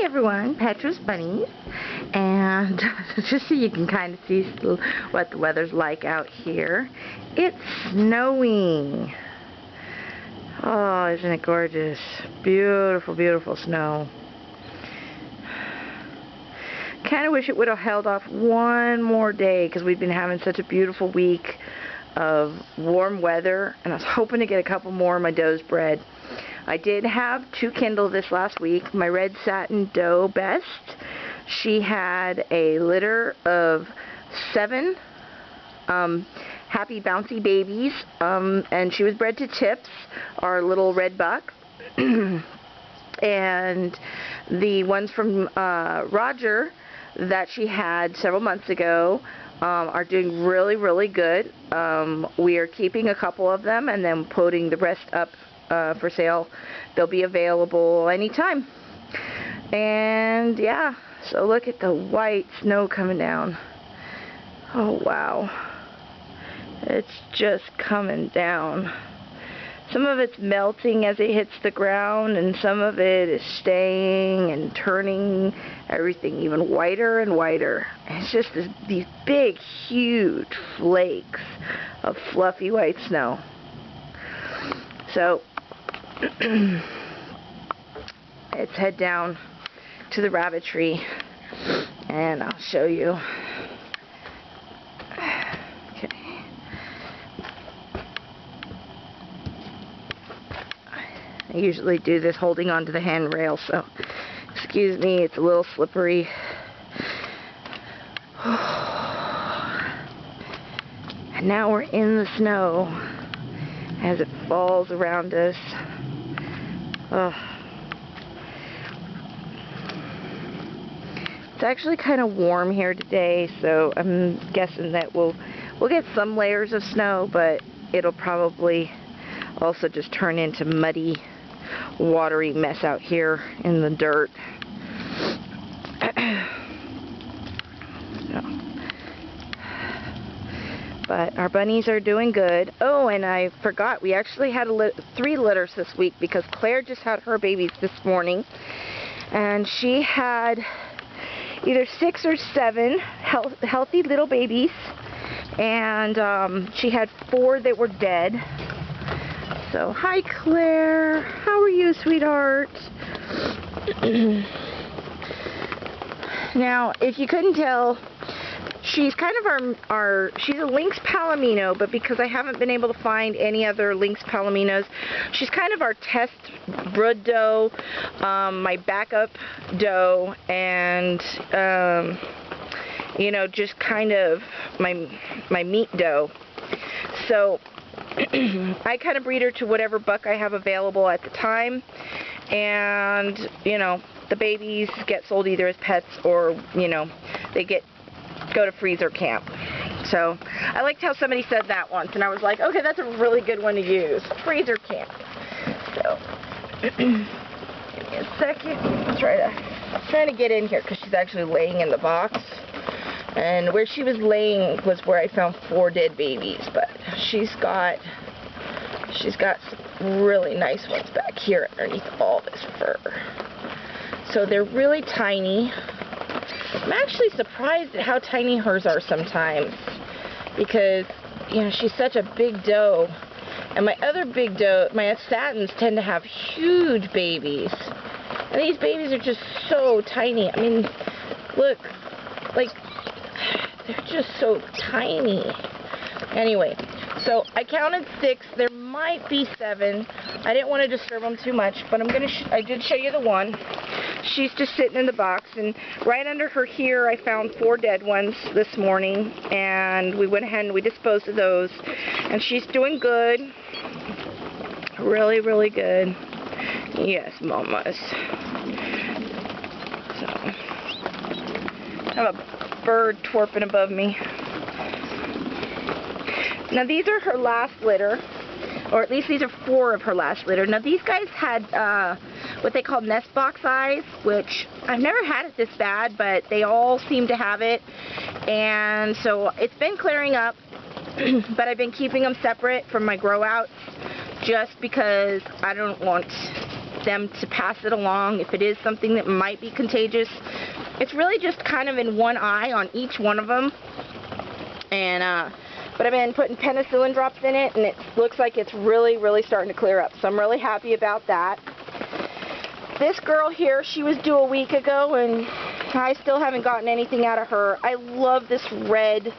everyone, Petra's Bunnies, and just so you can kind of see what the weather's like out here, it's snowing. Oh, isn't it gorgeous? Beautiful, beautiful snow. Kind of wish it would have held off one more day because we've been having such a beautiful week of warm weather, and I was hoping to get a couple more of my does bred. I did have 2 Kindle this last week. My red satin doe best, she had a litter of 7 happy bouncy babies, and she was bred to Tips, our little red buck. And the ones from Roger that she had several months ago are doing really, really good. We are keeping a couple of them and then putting the rest up for sale. They'll be available anytime. And yeah, so look at the white snow coming down. Oh wow, it's just coming down. Some of it's melting as it hits the ground, and some of it is staying and turning everything even whiter and whiter. It's just these big, huge flakes of fluffy white snow. So, let's head down to the rabbitry, and I'll show you. I usually do this holding onto the handrail, so excuse me, it's a little slippery. And now we're in the snow as it falls around us. It's actually kind of warm here today, so I'm guessing that we'll get some layers of snow, but it'll probably also just turn into muddy, watery mess out here in the dirt. But our bunnies are doing good. Oh, and I forgot, we actually had 3 litters this week because Claire just had her babies this morning, and she had either 6 or 7 healthy little babies, and she had 4 that were dead. So, hi Claire, how are you, sweetheart? Now, if you couldn't tell, she's kind of she's a Lynx Palomino, but because I haven't been able to find any other Lynx Palominos, she's kind of our test brood doe, my backup doe, and you know, just kind of my meat doe. So I kind of breed her to whatever buck I have available at the time, and you know, the babies get sold either as pets or, you know, they go to freezer camp. So I liked how somebody said that once, and I was like, okay, that's a really good one to use, freezer camp. So give me a second. I'm trying to get in here because she's actually laying in the box, and where she was laying was where I found 4 dead babies, but she's got some really nice ones back here underneath all this fur. So they're really tiny. I'm actually surprised at how tiny hers are sometimes, because, you know, she's such a big doe, and my other big doe, my satins, tend to have huge babies, and these babies are just so tiny. I mean, look, like, they're just so tiny. Anyway, so I counted 6. There might be 7. I didn't want to disturb them too much, but I did show you the one. She's just sitting in the box, and right under her here I found 4 dead ones this morning, and we went ahead and we disposed of those, and she's doing good. Really, really good. Yes, mamas. So, I have a bird twerping above me. Now these are her last litter, or at least these are 4 of her last litter. Now these guys had what they call nest box eyes, which I've never had it this bad, but they all seem to have it, and so it's been clearing up, but I've been keeping them separate from my grow outs just because I don't want them to pass it along if it is something that might be contagious. It's really just kind of in one eye on each one of them. And but I've been putting penicillin drops in it, and it looks like it's really starting to clear up. So I'm really happy about that. This girl here, she was due a week ago, and I still haven't gotten anything out of her. I love this red.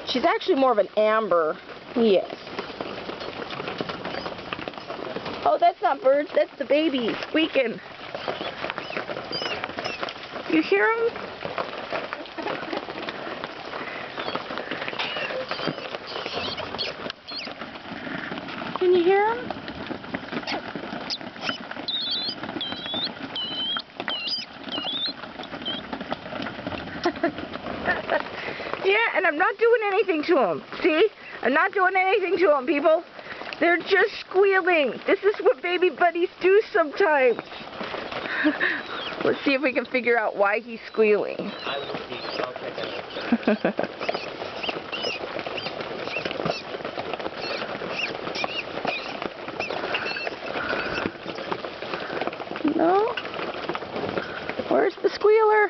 She's actually more of an amber. Yes. Oh, that's not birds. That's the baby squeaking. You hear them? Can you hear them? Yeah, and I'm not doing anything to them. See? I'm not doing anything to them, people. They're just squealing. This is what baby bunnies do sometimes. Let's see if we can figure out why he's squealing. I will see. I'll check it out. No? Where's the squealer?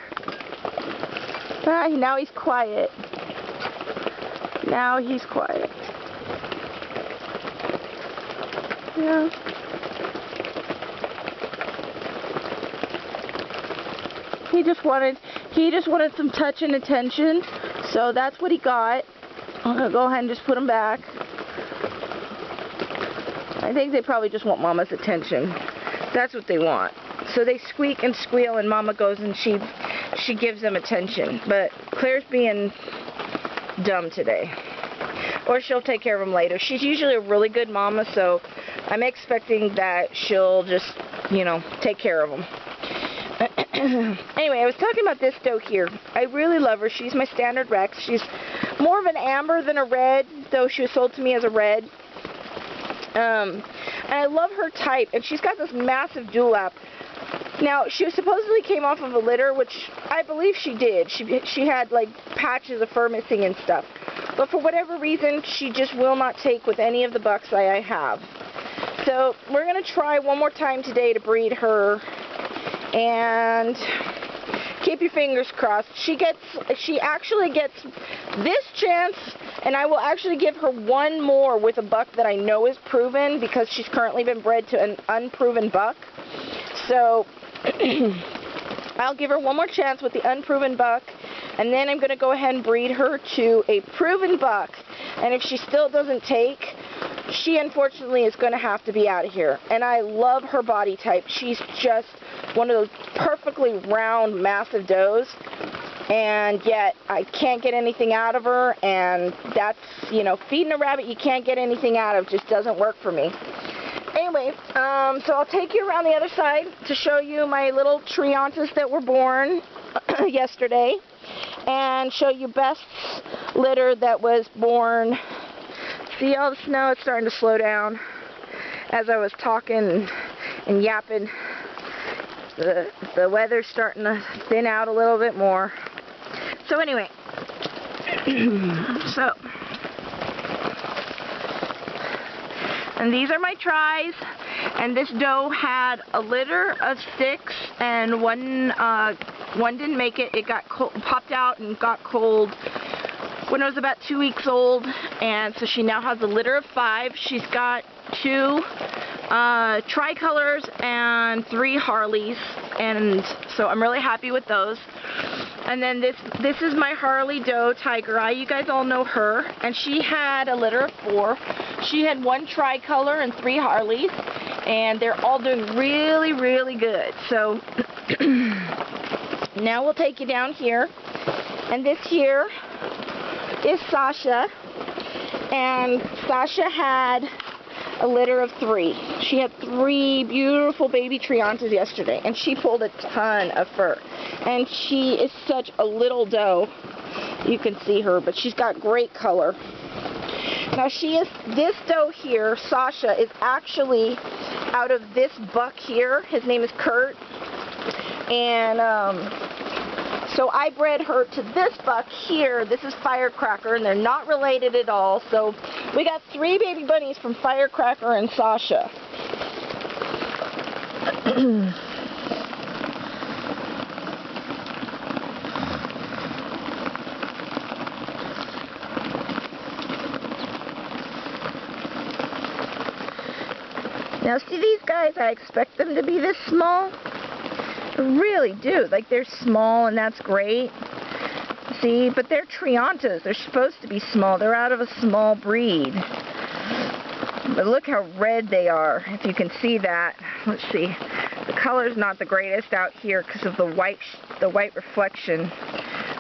Ah, now he's quiet. Now he's quiet. Yeah. He just wanted some touch and attention. So that's what he got. I'm gonna go ahead and just put him back. I think they probably just want Mama's attention. That's what they want. So they squeak and squeal, and Mama goes and she gives them attention. But Claire's being dumb today. Or she'll take care of them later. She's usually a really good mama, so I'm expecting that she'll just, you know, take care of them. Anyway, I was talking about this doe here. I really love her. She's my standard Rex. She's more of an amber than a red, though she was sold to me as a red. And I love her type, and she's got this massive dewlap. Now, she supposedly came off of a litter, which I believe she did. She had, like, patches of fur missing and stuff. But for whatever reason, she just will not take with any of the bucks I have. So, we're going to try one more time today to breed her. And keep your fingers crossed. She actually gets this chance, and I will actually give her one more with a buck that I know is proven, because she's currently been bred to an unproven buck. So I'll give her one more chance with the unproven buck, and then I'm going to go ahead and breed her to a proven buck. And if she still doesn't take, she unfortunately is going to have to be out of here. And I love her body type. She's just one of those perfectly round, massive does. And yet I can't get anything out of her, and that's, you know, feeding a rabbit you can't get anything out of just doesn't work for me. Anyway, so I'll take you around the other side to show you my little Triantas that were born yesterday, and show you Best's litter that was born. See all the snow? It's starting to slow down as I was talking and yapping. The weather's starting to thin out a little bit more. So anyway, and these are my tries, and this doe had a litter of 6, and one didn't make it. It got cold, popped out and got cold when it was about 2 weeks old, and so she now has a litter of 5. She's got 2 tricolors and 3 Harleys, and so I'm really happy with those. And then this is my Harley doe, Tiger Eye. You guys all know her, and she had a litter of 4. She had 1 tricolor and 3 Harleys, and they're all doing really good. So now we'll take you down here, and this here is Sasha, and Sasha had a litter of 3. She had 3 beautiful baby Triantas yesterday, and she pulled a ton of fur. And she is such a little doe. You can see her, but she's got great color. Now this doe here, Sasha, is actually out of this buck here. His name is Kurt. And so I bred her to this buck here. This is Firecracker, and they're not related at all. So we got 3 baby bunnies from Firecracker and Sasha. Now see these guys, I expect them to be this small. I really do. Like, they're small and that's great. See, but they're Triantas. They're supposed to be small. They're out of a small breed. But look how red they are, if you can see that. Let's see. The color's not the greatest out here because of the white reflection.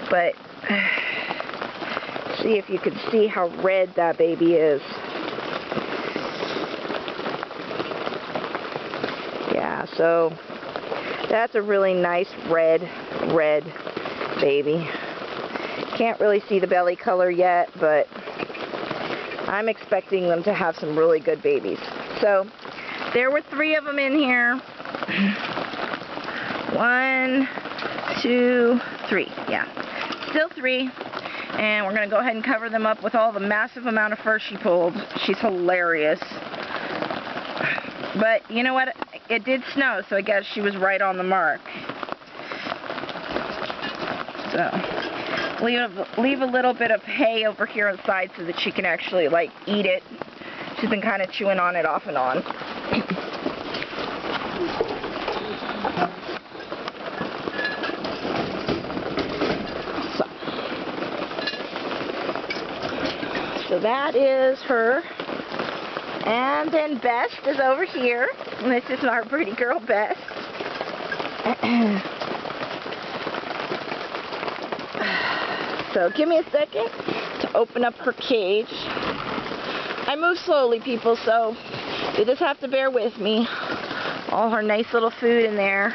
But see if you can see how red that baby is. Yeah, so that's a really nice red baby. Can't really see the belly color yet, but I'm expecting them to have some really good babies. So there were 3 of them in here. 1, 2, 3. Yeah, still 3. And we're going to go ahead and cover them up with all the massive amount of fur she pulled. She's hilarious. But you know what? It did snow, so I guess she was right on the mark. So leave a little bit of hay over here on the side so that she can actually, like, eat it. She's been kind of chewing on it off and on. So that is her. And then Best is over here. And this is our pretty girl, Best. So give me a second to open up her cage. I move slowly, people, so you just have to bear with me. All her nice little food in there.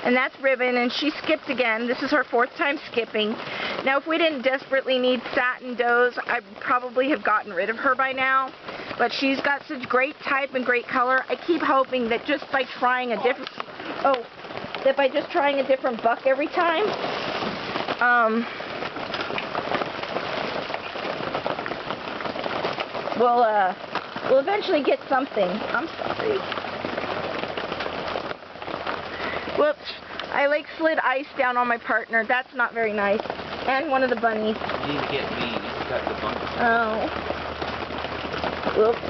And that's Ribbon, and she skipped again. This is her 4th time skipping. Now, if we didn't desperately need satin does, I'd probably have gotten rid of her by now. But she's got such great type and great color. I keep hoping that just by trying a different, buck every time, we'll eventually get something. I'm sorry. Whoops. I like slid ice down on my partner. That's not very nice. And one of the bunnies. You need to get me. You got the bunny. Oh. Whoops.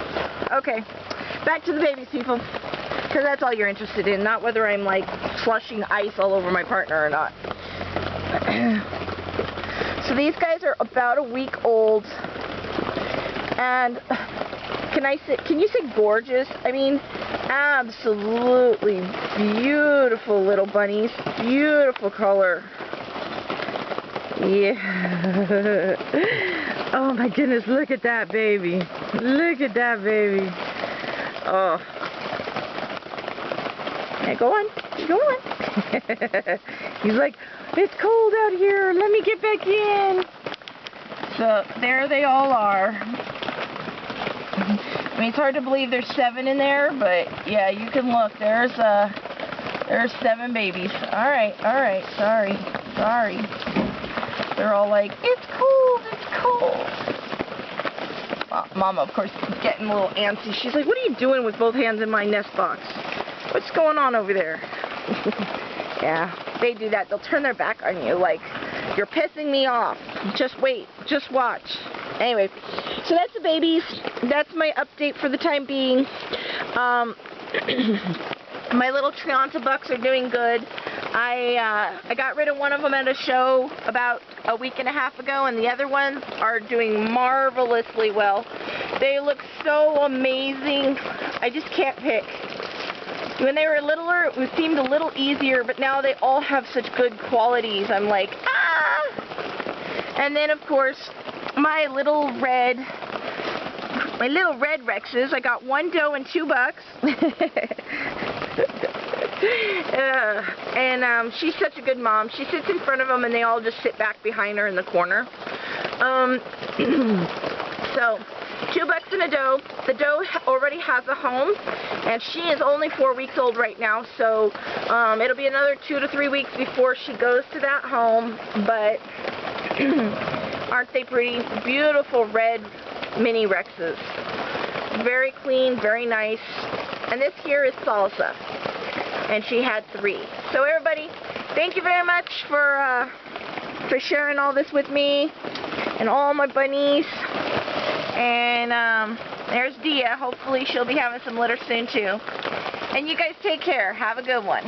Okay. Back to the babies, people. Because that's all you're interested in. Not whether I'm, like, flushing ice all over my partner or not. So these guys are about a week old. And can you say gorgeous? I mean, absolutely beautiful little bunnies. Beautiful color. Yeah. Oh my goodness, look at that baby. Look at that baby. Oh. Yeah, go on. Go on. He's like, it's cold out here. Let me get back in. So there they all are. I mean, it's hard to believe there's 7 in there, but yeah, you can look. There's 7 babies. All right. Sorry. They're all like, it's cold. Mama, of course, is getting a little antsy. She's like, what are you doing with both hands in my nest box? What's going on over there? Yeah, they do that. They'll turn their back on you like, you're pissing me off. Just wait. Just watch. Anyway, so that's the babies. That's my update for the time being. My little Trianta bucks are doing good. I got rid of one of them at a show about a week and a half ago, and the other ones are doing marvelously well. They look so amazing. I just can't pick. When they were littler, it seemed a little easier, but now they all have such good qualities. I'm like, ah! And then, of course, my little red Rexes. I got 1 doe and 2 bucks. And she's such a good mom. She sits in front of them, and they all just sit back behind her in the corner. So, 2 bucks and a doe. The doe already has a home, and she is only 4 weeks old right now, so it'll be another 2 to 3 weeks before she goes to that home, but aren't they pretty? Beautiful red mini Rexes. Very clean, very nice. And this here is Salsa. And she had 3. So everybody, thank you very much for sharing all this with me. And all my bunnies. And there's Dia. Hopefully she'll be having some litter soon too. And you guys take care. Have a good one.